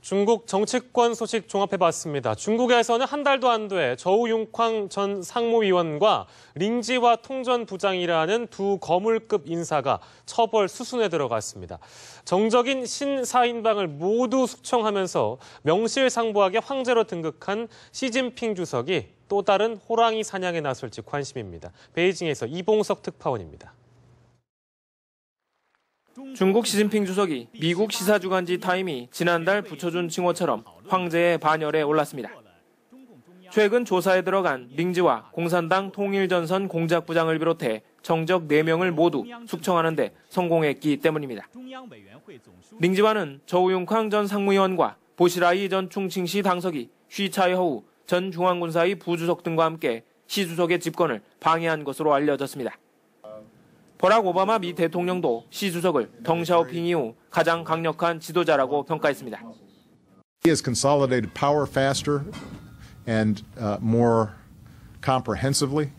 중국 정치권 소식 종합해봤습니다. 중국에서는 한 달도 안 돼 저우융쾅 전 상무위원과 링지화 통전부장이라는 두 거물급 인사가 처벌 수순에 들어갔습니다. 정적인 신사인방을 모두 숙청하면서 명실상부하게 황제로 등극한 시진핑 주석이 또 다른 호랑이 사냥에 나설지 관심입니다. 베이징에서 이봉석 특파원입니다. 중국 시진핑 주석이 미국 시사주간지 타임이 지난달 붙여준 칭호처럼 황제의 반열에 올랐습니다. 최근 조사에 들어간 링지화 공산당 통일전선 공작부장을 비롯해 정적 4명을 모두 숙청하는 데 성공했기 때문입니다. 링지화는 저우융쾅 전 상무위원과 보시라이 전 충칭시 당서기, 쉬차이허우 전 중앙군사위 부주석 등과 함께 시 주석의 집권을 방해한 것으로 알려졌습니다. 버락 오바마 미 대통령도 시 주석을 덩샤오핑 이후 가장 강력한 지도자라고 평가했습니다. He has consolidated power faster and more comprehensively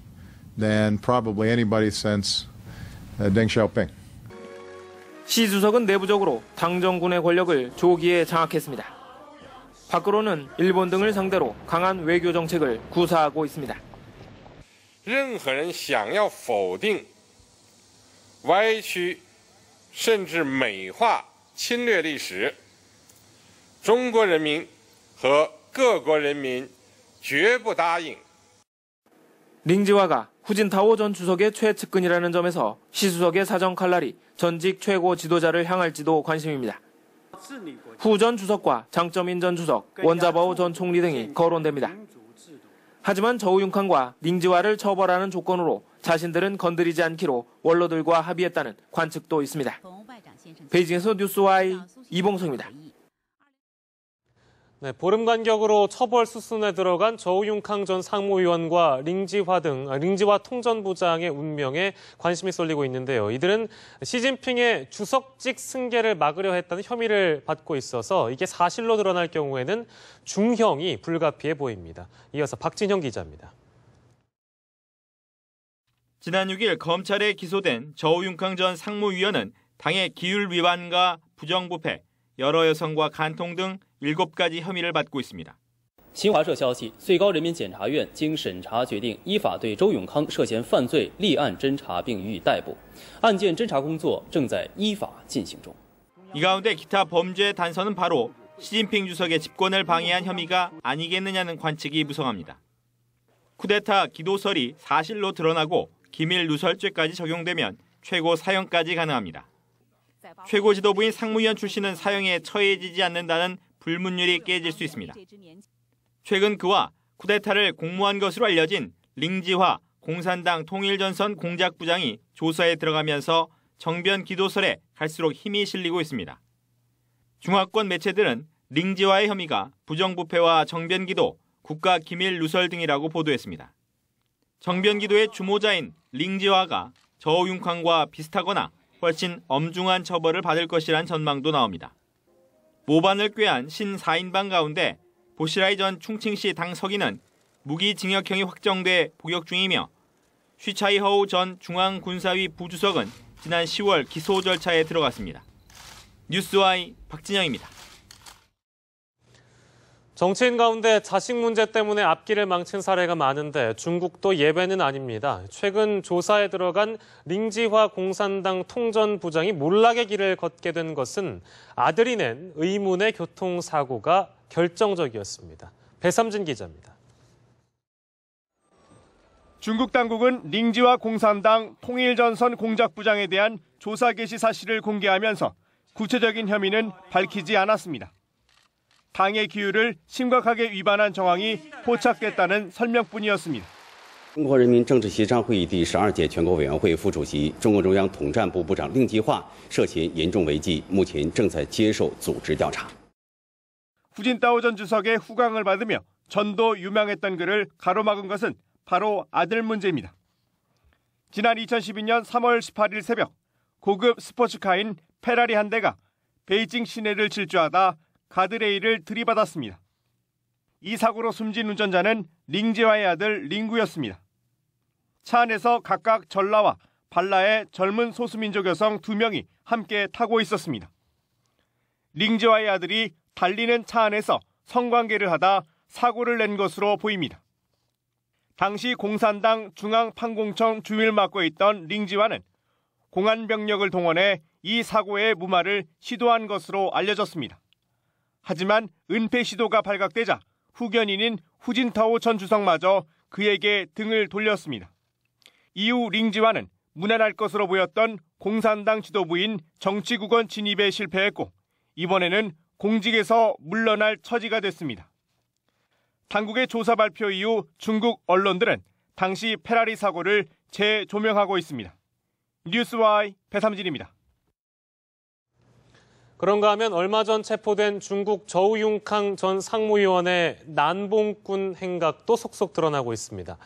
than probably anybody since Deng Xiaoping. 시 주석은 내부적으로 당정군의 권력을 조기에 장악했습니다. 밖으로는 일본 등을 상대로 강한 외교 정책을 구사하고 있습니다. 任何人想要否定歪曲甚至美化侵略历史，中国人民和各国人民绝不答应。 링지화가 후진타오 전 주석의 최측근이라는 점에서 시 주석의 사정 칼날이 전직 최고 지도자를 향할지도 관심입니다. 후 전 주석과 장점인 전 주석, 원자바오 전 총리 등이 거론됩니다. 하지만 저우융캉과 링지화를 처벌하는 조건으로 자신들은 건드리지 않기로 원로들과 합의했다는 관측도 있습니다. 베이징에서 뉴스와이 이봉석입니다. 네, 보름 간격으로 처벌 수순에 들어간 저우융캉 전 상무위원과 링지화 통전부장의 운명에 관심이 쏠리고 있는데요. 이들은 시진핑의 주석직 승계를 막으려 했다는 혐의를 받고 있어서 이게 사실로 드러날 경우에는 중형이 불가피해 보입니다. 이어서 박진형 기자입니다. 지난 6일 검찰에 기소된 저우융캉 전 상무위원은 당의 기율 위반과 부정부패, 여러 여성과 간통 등 7가지 혐의를 받고 있습니다. 新华社消息，最高人民检察院经审查决定，依法对周永康涉嫌犯罪立案侦查并予以逮捕。案件侦查工作正在依法进行中。 이 가운데 기타 범죄 단서는 바로 시진핑 주석의 집권을 방해한 혐의가 아니겠느냐는 관측이 무성합니다. 쿠데타 기도설이 사실로 드러나고 기밀 누설죄까지 적용되면 최고 사형까지 가능합니다. 최고 지도부인 상무위원 출신은 사형에 처해지지 않는다는 불문율이 깨질 수 있습니다. 최근 그와 쿠데타를 공모한 것으로 알려진 링지화 공산당 통일전선 공작부장이 조사에 들어가면서 정변 기도설에 갈수록 힘이 실리고 있습니다. 중화권 매체들은 링지화의 혐의가 부정부패와 정변기도, 국가기밀 누설 등이라고 보도했습니다. 정변기도의 주모자인 링지화가 저우융캉과 비슷하거나 훨씬 엄중한 처벌을 받을 것이란 전망도 나옵니다. 모반을 꾀한 신사인방 가운데 보시라이 전 충칭시 당서기는 무기징역형이 확정돼 복역 중이며 쉬차이허우 전 중앙군사위 부주석은 지난 10월 기소 절차에 들어갔습니다. 뉴스와이 박진영입니다. 정치인 가운데 자식 문제 때문에 앞길을 망친 사례가 많은데 중국도 예외는 아닙니다. 최근 조사에 들어간 링지화 공산당 통전부장이 몰락의 길을 걷게 된 것은 아들이 낸 의문의 교통사고가 결정적이었습니다. 배삼진 기자입니다. 중국 당국은 링지화 공산당 통일전선 공작부장에 대한 조사 개시 사실을 공개하면서 구체적인 혐의는 밝히지 않았습니다. 당의 기율을 심각하게 위반한 정황이 포착됐다는 설명뿐이었습니다. 中国人民政治协商会议第12届全国委员会副主席、中共中央统战部部长令计划涉嫌严重违纪，目前正在接受组织调查。 후진타오 전 주석의 후광을 받으며 전도 유명했던 그를 가로막은 것은 바로 아들 문제입니다. 지난 2012년 3월 18일 새벽 고급 스포츠카인 페라리 한 대가 베이징 시내를 질주하다 가드레일을 들이받았습니다. 이 사고로 숨진 운전자는 링지화의 아들 링구였습니다. 차 안에서 각각 전라와 발라의 젊은 소수민족 여성 2명이 함께 타고 있었습니다. 링지화의 아들이 달리는 차 안에서 성관계를 하다 사고를 낸 것으로 보입니다. 당시 공산당 중앙판공청 주임을 맡고 있던 링지와는 공안병력을 동원해 이 사고의 무마를 시도한 것으로 알려졌습니다. 하지만 은폐 시도가 발각되자 후견인인 후진타오 전 주석마저 그에게 등을 돌렸습니다. 이후 링지와는 무난할 것으로 보였던 공산당 지도부인 정치국원 진입에 실패했고 이번에는 공직에서 물러날 처지가 됐습니다. 당국의 조사 발표 이후 중국 언론들은 당시 페라리 사고를 재조명하고 있습니다. 뉴스와이 배삼진입니다. 그런가 하면 얼마 전 체포된 중국 저우융캉 전 상무위원의 난봉꾼 행각도 속속 드러나고 있습니다.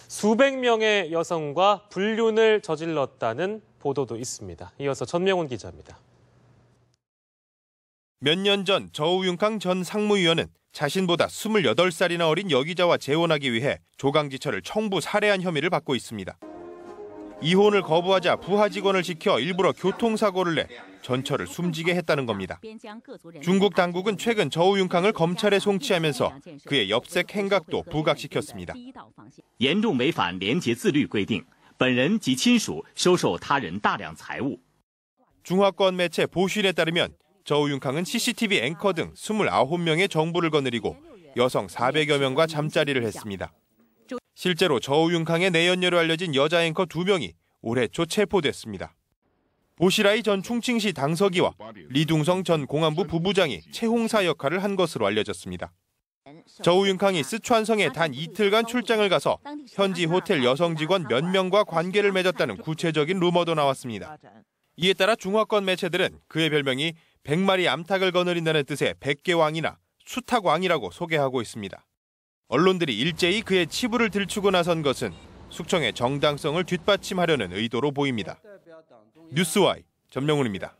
수백 명의 여성과 불륜을 저질렀다는 보도도 있습니다. 이어서 전명훈 기자입니다. 몇 년 전 저우융캉 전 상무위원은 자신보다 28살이나 어린 여기자와 재혼하기 위해 조강지처를 청부 살해한 혐의를 받고 있습니다. 이혼을 거부하자 부하 직원을 지켜 일부러 교통사고를 내 전처를 숨지게 했다는 겁니다. 중국 당국은 최근 저우융캉을 검찰에 송치하면서 그의 엽색 행각도 부각시켰습니다. 严重违反廉洁自律规定，本人及亲属收受他人大量财物。 중화권 매체 보신에 따르면 저우융캉은 CCTV 앵커 등 29명의 정보를 거느리고 여성 400여 명과 잠자리를 했습니다. 실제로 저우융캉의 내연녀로 알려진 여자 앵커 2명이 올해 초 체포됐습니다. 보시라이 전 충칭시 당서기와 리둥성 전 공안부 부부장이 채홍사 역할을 한 것으로 알려졌습니다. 저우융캉이 스촨성에 단 이틀간 출장을 가서 현지 호텔 여성 직원 몇 명과 관계를 맺었다는 구체적인 루머도 나왔습니다. 이에 따라 중화권 매체들은 그의 별명이 100마리 암탉을 거느린다는 뜻의 백개왕이나 수탉왕이라고 소개하고 있습니다. 언론들이 일제히 그의 치부를 들추고 나선 것은 숙청의 정당성을 뒷받침하려는 의도로 보입니다. 뉴스와이 전명훈입니다.